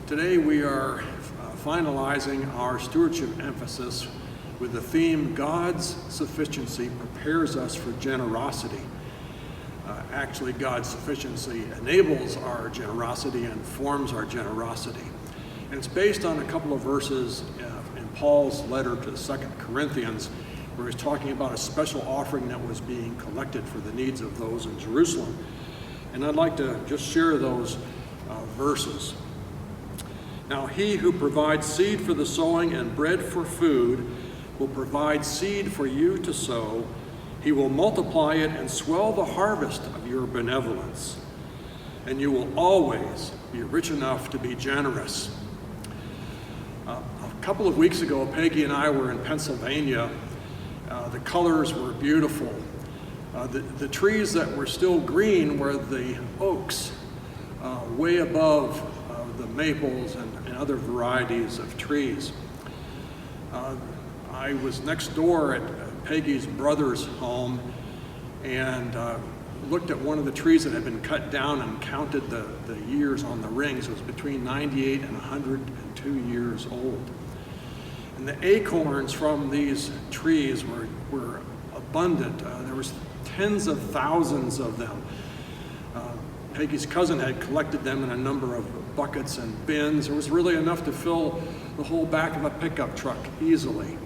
Today we are finalizing our stewardship emphasis with the theme, God's sufficiency prepares us for generosity. Actually, God's sufficiency enables our generosity and forms our generosity. And it's based on a couple of verses in Paul's letter to the 2nd Corinthians, where he's talking about a special offering that was being collected for the needs of those in Jerusalem. And I'd like to just share those verses. Now, he who provides seed for the sowing and bread for food will provide seed for you to sow. He will multiply it and swell the harvest of your benevolence. And you will always be rich enough to be generous. A couple of weeks ago, Peggy and I were in Pennsylvania. The colors were beautiful. The trees that were still green were the oaks, way above the maples and other varieties of trees. I was next door at Peggy's brother's home and looked at one of the trees that had been cut down and counted the years on the rings. It was between 98 and 102 years old. And the acorns from these trees were abundant. There was tens of thousands of them. Peggy's cousin had collected them in a number of buckets and bins. There was really enough to fill the whole back of a pickup truck easily.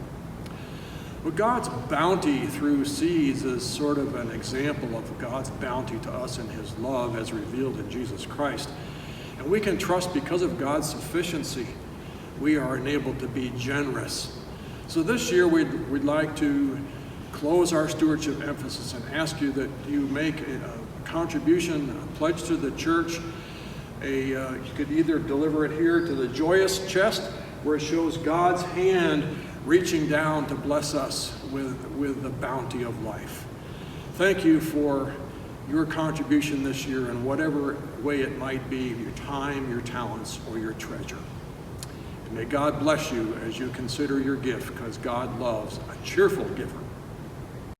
But God's bounty through seeds is sort of an example of God's bounty to us in his love as revealed in Jesus Christ. And we can trust because of God's sufficiency, we are enabled to be generous. So this year we'd like to close our stewardship emphasis and ask you that you make a contribution, a pledge to the church. You could either deliver it here to the joyous chest, where it shows God's hand reaching down to bless us with the bounty of life. Thank you for your contribution this year in whatever way it might be, your time, your talents, or your treasure. And may God bless you as you consider your gift, because God loves a cheerful giver.